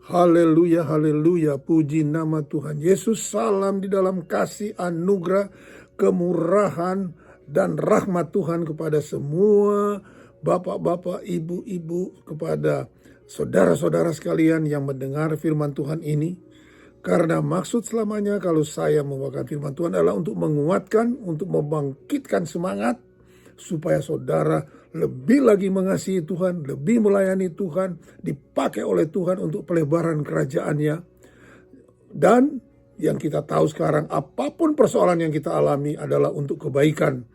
Haleluya, haleluya, puji nama Tuhan Yesus. Salam di dalam kasih, anugerah, kemurahan, dan rahmat Tuhan kepada semua bapak-bapak, ibu-ibu, kepada saudara-saudara sekalian yang mendengar firman Tuhan ini. Karena maksud selamanya kalau saya membawakan firman Tuhan adalah untuk menguatkan, untuk membangkitkan semangat, supaya saudara lebih lagi mengasihi Tuhan, lebih melayani Tuhan, dipakai oleh Tuhan untuk pelebaran kerajaan-Nya. Dan yang kita tahu sekarang, apapun persoalan yang kita alami adalah untuk kebaikan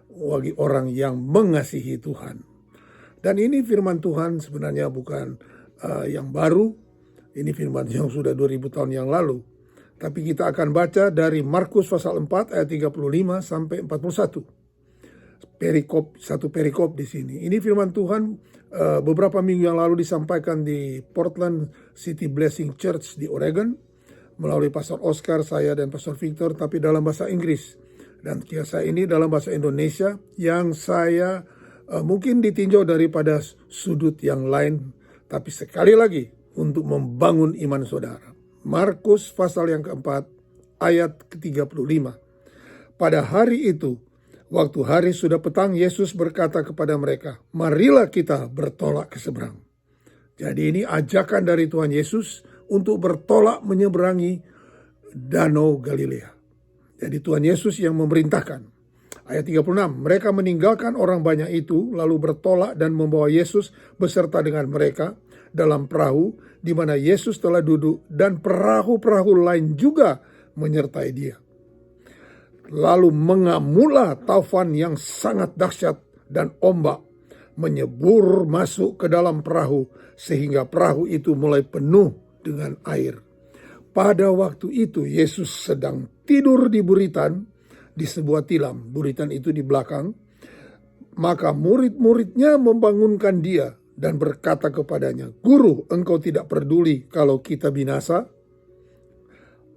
bagi orang yang mengasihi Tuhan. Dan ini firman Tuhan sebenarnya bukan yang baru, ini firman yang sudah 2000 tahun yang lalu. Tapi kita akan baca dari Markus pasal 4 ayat 35 sampai 41. Satu perikop di sini. Ini firman Tuhan beberapa minggu yang lalu disampaikan di Portland City Blessing Church di Oregon melalui Pastor Oscar, saya dan Pastor Victor, tapi dalam bahasa Inggris. Dan kisah ini dalam bahasa Indonesia yang saya mungkin ditinjau daripada sudut yang lain, tapi sekali lagi untuk membangun iman saudara. Markus pasal yang keempat ayat ke-35. Pada hari itu, waktu hari sudah petang, Yesus berkata kepada mereka, "Marilah kita bertolak ke seberang." Jadi ini ajakan dari Tuhan Yesus untuk bertolak menyeberangi Danau Galilea. Jadi Tuhan Yesus yang memerintahkan. Ayat 36, mereka meninggalkan orang banyak itu, lalu bertolak dan membawa Yesus beserta dengan mereka dalam perahu, di mana Yesus telah duduk, dan perahu-perahu lain juga menyertai dia. Lalu mengamulah taufan yang sangat dahsyat dan ombak menyebur masuk ke dalam perahu sehingga perahu itu mulai penuh dengan air. Pada waktu itu Yesus sedang tidur di buritan di sebuah tilam. Buritan itu di belakang. Maka murid-muridnya membangunkan dia dan berkata kepadanya, "Guru, engkau tidak peduli kalau kita binasa?"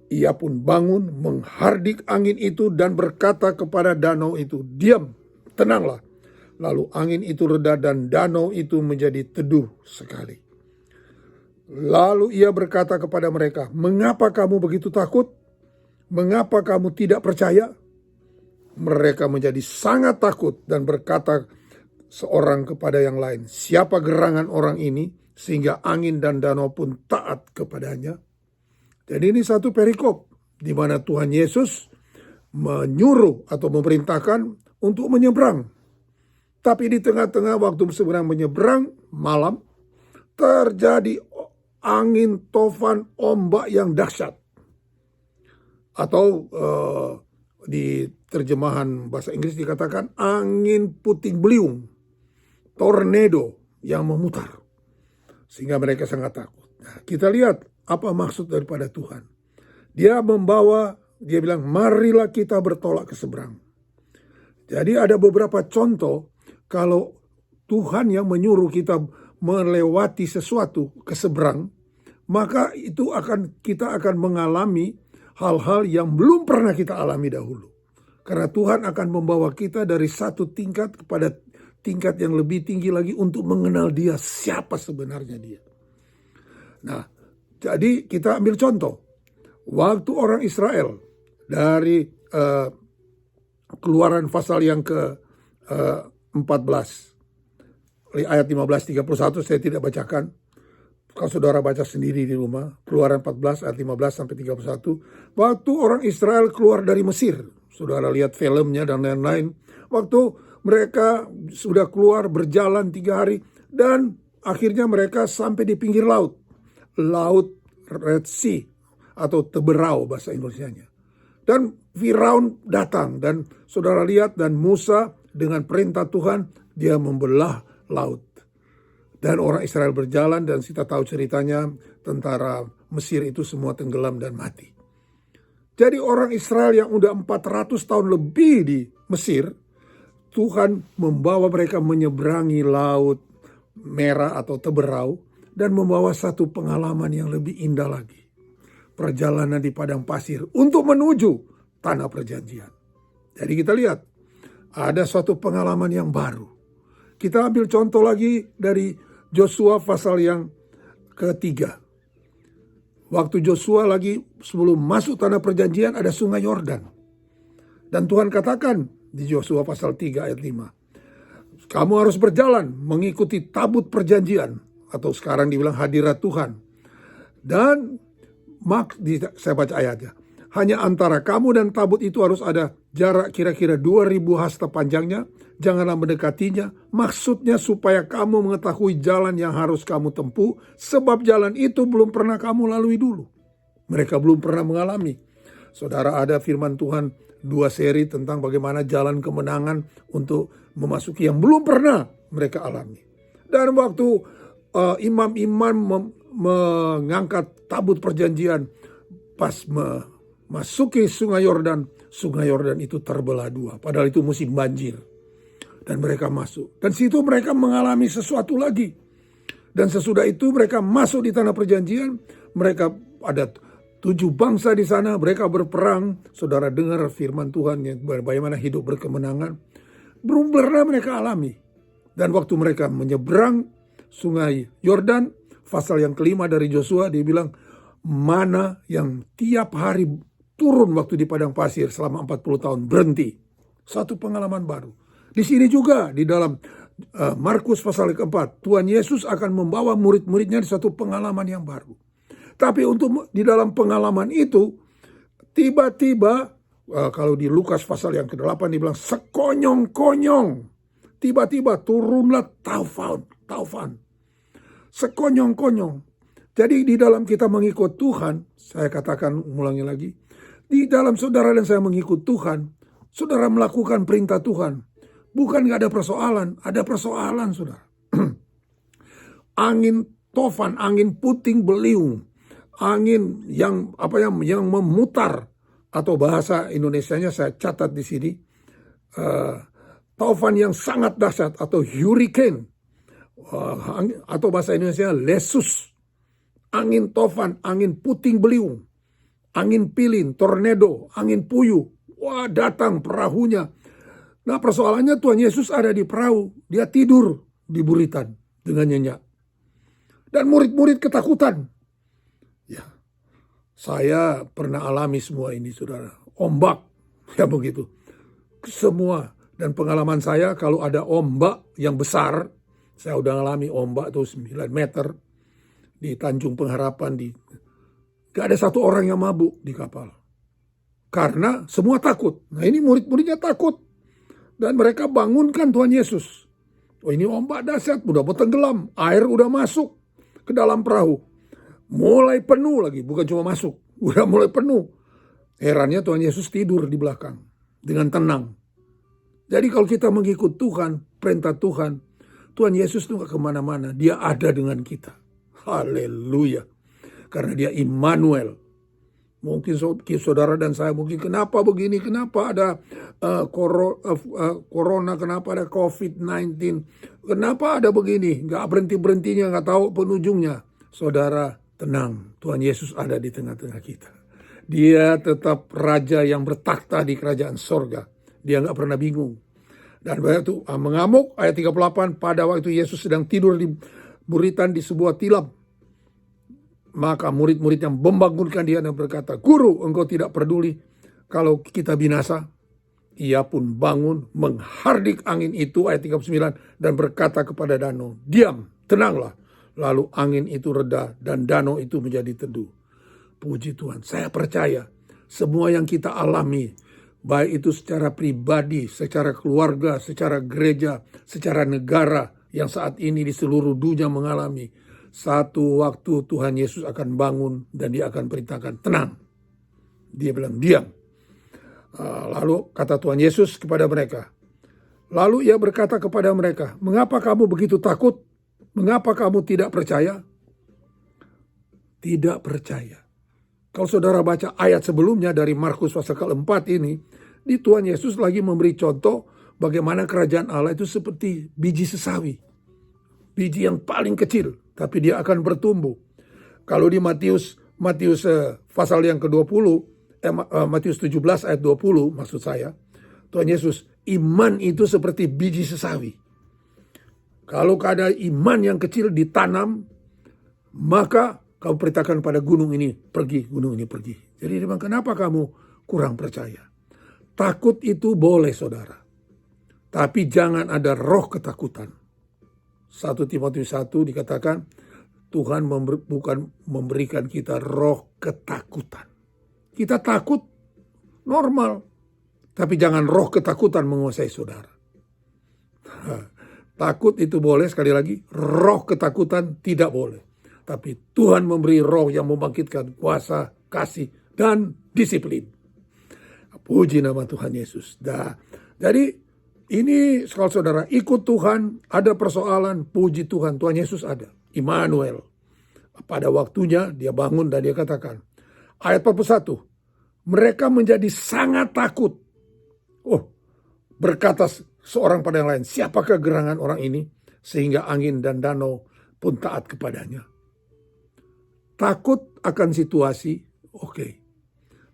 Ia pun bangun, menghardik angin itu dan berkata kepada danau itu, "Diam, tenanglah." Lalu angin itu reda dan danau itu menjadi teduh sekali. Lalu ia berkata kepada mereka, "Mengapa kamu begitu takut? Mengapa kamu tidak percaya?" Mereka menjadi sangat takut dan berkata seorang kepada yang lain, "Siapa gerangan orang ini sehingga angin dan danau pun taat kepadanya?" Jadi ini satu perikop di mana Tuhan Yesus menyuruh atau memerintahkan untuk menyeberang. Tapi di tengah-tengah waktu sedang menyeberang malam, terjadi angin tofan ombak yang dahsyat. Atau di terjemahan bahasa Inggris dikatakan angin puting beliung, tornado yang memutar. Sehingga mereka sangat takut. Nah, kita lihat apa maksud daripada Tuhan. Dia bilang, "Marilah kita bertolak ke seberang." Jadi ada beberapa contoh kalau Tuhan yang menyuruh kita melewati sesuatu ke seberang, maka kita akan mengalami hal-hal yang belum pernah kita alami dahulu. Karena Tuhan akan membawa kita dari satu tingkat kepada tingkat yang lebih tinggi lagi untuk mengenal Dia, siapa sebenarnya Dia. Nah, jadi kita ambil contoh. Waktu orang Israel dari Keluaran pasal yang ke-14 ayat 15-31, saya tidak bacakan. Kalau saudara baca sendiri di rumah, Keluaran 14 ayat 15 sampai 31. Waktu orang Israel keluar dari Mesir, saudara lihat filmnya dan lain-lain. Waktu mereka sudah keluar berjalan 3 hari dan akhirnya mereka sampai di pinggir laut. Laut Red Sea atau Teberau bahasa Indonesianya. Dan Firaun datang dan saudara lihat, dan Musa dengan perintah Tuhan dia membelah laut. Dan orang Israel berjalan, dan kita tahu ceritanya, tentara Mesir itu semua tenggelam dan mati. Jadi orang Israel yang udah 400 tahun lebih di Mesir, Tuhan membawa mereka menyeberangi laut Merah atau Teberau dan membawa satu pengalaman yang lebih indah lagi. Perjalanan di padang pasir untuk menuju tanah perjanjian. Jadi kita lihat ada suatu pengalaman yang baru. Kita ambil contoh lagi dari Joshua pasal yang ketiga. Waktu Joshua lagi sebelum masuk tanah perjanjian ada sungai Yordan. Dan Tuhan katakan di Joshua pasal 3 ayat 5. Kamu harus berjalan mengikuti tabut perjanjian. Atau sekarang dibilang hadirat Tuhan. Dan saya baca ayatnya. Hanya antara kamu dan tabut itu harus ada jarak kira-kira 2000 hasta panjangnya. Janganlah mendekatinya. Maksudnya supaya kamu mengetahui jalan yang harus kamu tempuh. Sebab jalan itu belum pernah kamu lalui dulu. Mereka belum pernah mengalami. Saudara, ada firman Tuhan 2 seri tentang bagaimana jalan kemenangan untuk memasuki yang belum pernah mereka alami. Dan waktu imam-imam mengangkat tabut perjanjian pas masuki sungai Yordan itu terbelah 2. Padahal itu musim banjir. Dan mereka masuk. Dan situ mereka mengalami sesuatu lagi. Dan sesudah itu mereka masuk di tanah perjanjian. Mereka ada 7 bangsa di sana. Mereka berperang. Saudara dengar firman Tuhan yang bagaimana hidup berkemenangan. Belum pernah mereka alami. Dan waktu mereka menyeberang sungai Yordan, pasal yang kelima dari Joshua, dia bilang, mana yang tiap hari turun waktu di padang pasir selama 40 tahun berhenti. Satu pengalaman baru. Di sini juga di dalam Markus pasal keempat, Tuhan Yesus akan membawa murid-muridnya di satu pengalaman yang baru. Tapi untuk di dalam pengalaman itu, tiba-tiba kalau di Lukas pasal yang ke-8 dibilang sekonyong-konyong. Tiba-tiba turunlah taufan. Sekonyong-konyong. Jadi di dalam kita mengikut Tuhan, saya katakan ulangi lagi, di dalam saudara dan saya mengikut Tuhan, saudara melakukan perintah Tuhan. Bukan gak ada persoalan, ada persoalan saudara. Angin tofan, angin puting beliung, angin yang memutar, atau bahasa Indonesianya saya catat di sini, taufan yang sangat dahsyat atau hurricane, atau bahasa Indonesia lesus, angin tofan, angin puting beliung, angin pilin, tornado, angin puyuh, wah datang perahunya. Nah persoalannya Tuhan Yesus ada di perahu, dia tidur di buritan dengan nyenyak. Dan murid-murid ketakutan. Ya, saya pernah alami semua ini saudara, ombak, ya begitu. Semua, dan pengalaman saya kalau ada ombak yang besar, saya udah ngalami ombak tuh 9 meter di Tanjung Pengharapan, gak ada satu orang yang mabuk di kapal. Karena semua takut. Nah ini murid-muridnya takut. Dan mereka bangunkan Tuhan Yesus. Oh ini ombak dahsyat, udah mau tenggelam. Air udah masuk ke dalam perahu. Mulai penuh lagi, bukan cuma masuk. Udah mulai penuh. Herannya Tuhan Yesus tidur di belakang. Dengan tenang. Jadi kalau kita mengikut Tuhan, perintah Tuhan, Tuhan Yesus itu gak kemana-mana. Dia ada dengan kita. Haleluya. Karena dia Immanuel. Mungkin saudara dan saya mungkin kenapa begini, kenapa ada corona, kenapa ada COVID-19, kenapa ada begini, gak berhenti-berhentinya, gak tahu penujungnya. Saudara tenang, Tuhan Yesus ada di tengah-tengah kita. Dia tetap raja yang bertakhta di kerajaan sorga. Dia gak pernah bingung. Dan waktu mengamuk, ayat 38, pada waktu Yesus sedang tidur di buritan di sebuah tilam, maka murid-murid yang membangunkan dia dan berkata, Guru, engkau tidak peduli kalau kita binasa. Ia pun bangun, menghardik angin itu, ayat 39, dan berkata kepada danau, diam, tenanglah. Lalu angin itu reda dan danau itu menjadi teduh. Puji Tuhan, saya percaya semua yang kita alami, baik itu secara pribadi, secara keluarga, secara gereja, secara negara, yang saat ini di seluruh dunia mengalami, satu waktu Tuhan Yesus akan bangun dan dia akan perintahkan tenang. Dia bilang diam. Lalu kata Tuhan Yesus kepada mereka. Lalu ia berkata kepada mereka, mengapa kamu begitu takut? Mengapa kamu tidak percaya? Tidak percaya. Kalau saudara baca ayat sebelumnya dari Markus pasal keempat ini, di Tuhan Yesus lagi memberi contoh bagaimana kerajaan Allah itu seperti biji sesawi. Biji yang paling kecil, tapi dia akan bertumbuh. Kalau di Matius pasal yang ke-20, Matius 17 ayat 20 maksud saya, Tuhan Yesus, iman itu seperti biji sesawi. Kalau ada iman yang kecil ditanam, maka Kamu perintahkan pada gunung ini pergi, gunung ini pergi. Jadi dia bilang, kenapa kamu kurang percaya? Takut itu boleh saudara. Tapi jangan ada roh ketakutan. 1 Timotius 1 dikatakan, Tuhan bukan memberikan kita roh ketakutan. Kita takut normal. Tapi jangan roh ketakutan menguasai saudara. Takut itu boleh, sekali lagi, roh ketakutan tidak boleh. Tapi Tuhan memberi roh yang membangkitkan kuasa, kasih, dan disiplin. Puji nama Tuhan Yesus. Jadi ini kalau saudara ikut Tuhan, ada persoalan, puji Tuhan, Tuhan Yesus ada. Immanuel. Pada waktunya dia bangun dan dia katakan. Ayat 41. Mereka menjadi sangat takut. Berkata seorang pada yang lain, siapakah gerangan orang ini? Sehingga angin dan danau pun taat kepadanya. Takut akan situasi, oke.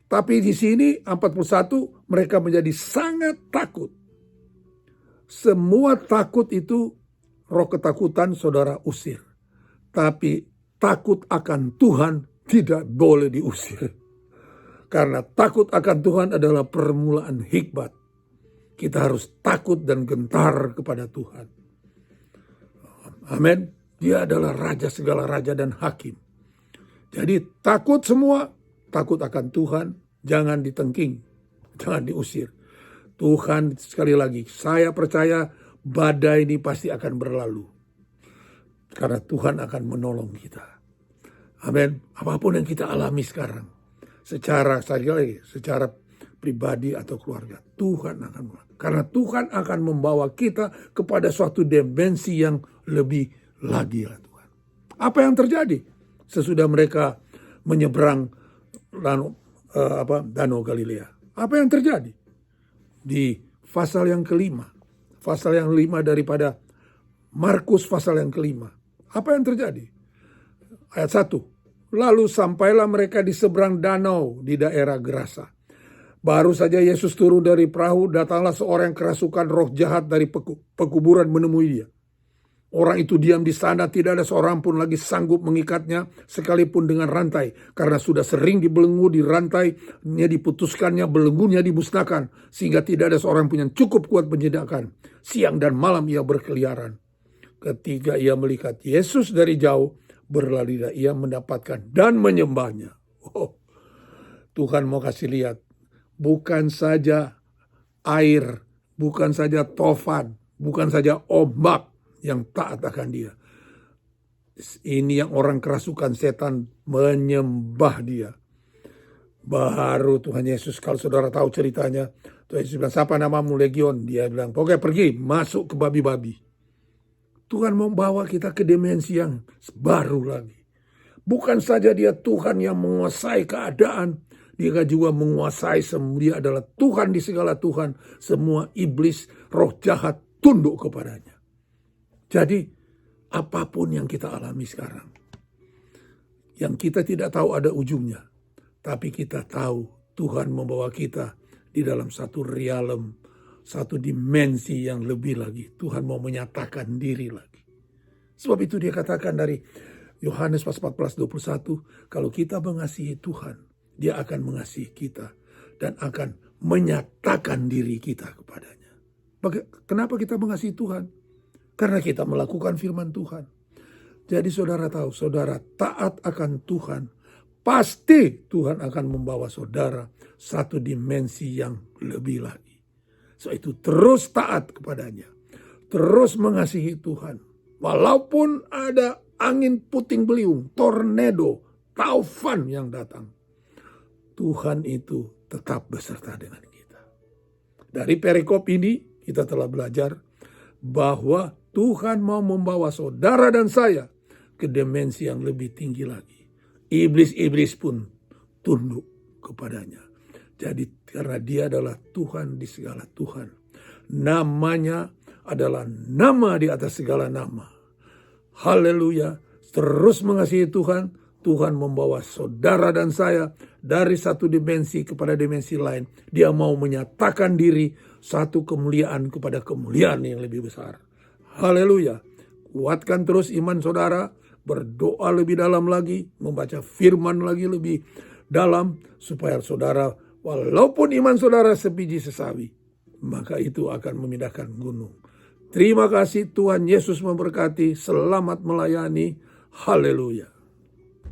Tapi di sini 41 mereka menjadi sangat takut. Semua takut itu roh ketakutan saudara usir. Tapi takut akan Tuhan tidak boleh diusir. Karena takut akan Tuhan adalah permulaan hikmat. Kita harus takut dan gentar kepada Tuhan. Amin. Dia adalah raja segala raja dan hakim. Jadi takut semua, takut akan Tuhan, jangan ditengking, jangan diusir. Tuhan sekali lagi, saya percaya badai ini pasti akan berlalu. Karena Tuhan akan menolong kita. Amin. Apapun yang kita alami sekarang, secara pribadi atau keluarga, Tuhan akan menolong. Karena Tuhan akan membawa kita kepada suatu dimensi yang lebih lagi lah Tuhan. Apa yang terjadi? Sesudah mereka menyeberang Danau Galilea. Apa yang terjadi? Di pasal yang kelima. Pasal yang 5 daripada Markus pasal yang kelima. Apa yang terjadi? Ayat 1. Lalu sampailah mereka di seberang danau di daerah Gerasa. Baru saja Yesus turun dari perahu, datanglah seorang yang kerasukan roh jahat dari pekuburan menemui dia. Orang itu diam di sana, tidak ada seorang pun lagi sanggup mengikatnya sekalipun dengan rantai. Karena sudah sering dibelenggu, dirantainya diputuskannya, belenggunya dimusnahkan. Sehingga tidak ada seorang pun yang cukup kuat menjedakkan. Siang dan malam ia berkeliaran. Ketika ia melihat Yesus dari jauh, berlarilah ia mendapatkan dan menyembahnya. Tuhan mau kasih lihat. Bukan saja air, bukan saja tofan, bukan saja ombak yang taat akan dia. Ini yang orang kerasukan setan menyembah dia. Baru Tuhan Yesus, kalau saudara tahu ceritanya, Tuhan Yesus bilang, siapa namamu? Legion. Dia bilang, pokoknya pergi, masuk ke babi-babi. Tuhan membawa kita ke dimensi yang baru lagi. Bukan saja dia Tuhan yang menguasai keadaan, dia juga menguasai semua. Dia adalah Tuhan di segala Tuhan. Semua iblis, roh jahat tunduk kepadanya. Jadi apapun yang kita alami sekarang, yang kita tidak tahu ada ujungnya, tapi kita tahu Tuhan membawa kita di dalam satu realm, satu dimensi yang lebih lagi. Tuhan mau menyatakan diri lagi. Sebab itu dia katakan dari Yohanes 14:21, kalau kita mengasihi Tuhan, dia akan mengasihi kita dan akan menyatakan diri kita kepadanya. Kenapa kita mengasihi Tuhan? Karena kita melakukan firman Tuhan. Jadi saudara tahu, saudara taat akan Tuhan, pasti Tuhan akan membawa saudara satu dimensi yang lebih lagi. So itu terus taat kepadanya, terus mengasihi Tuhan. Walaupun ada angin puting beliung, tornado, taufan yang datang, Tuhan itu tetap beserta dengan kita. Dari perikop ini kita telah belajar bahwa Tuhan mau membawa saudara dan saya ke dimensi yang lebih tinggi lagi. Iblis-iblis pun tunduk kepadanya. Jadi karena dia adalah Tuhan di segala Tuhan. Namanya adalah nama di atas segala nama. Haleluya. Terus mengasihi Tuhan. Tuhan membawa saudara dan saya dari satu dimensi kepada dimensi lain. Dia mau menyatakan diri satu kemuliaan kepada kemuliaan yang lebih besar. Haleluya. Kuatkan terus iman saudara. berdoa lebih dalam lagi, membaca firman lagi lebih dalam, supaya saudara, walaupun iman saudara sebiji sesawi, maka itu akan memindahkan gunung. Terima kasih, Tuhan Yesus memberkati. Selamat melayani. Haleluya.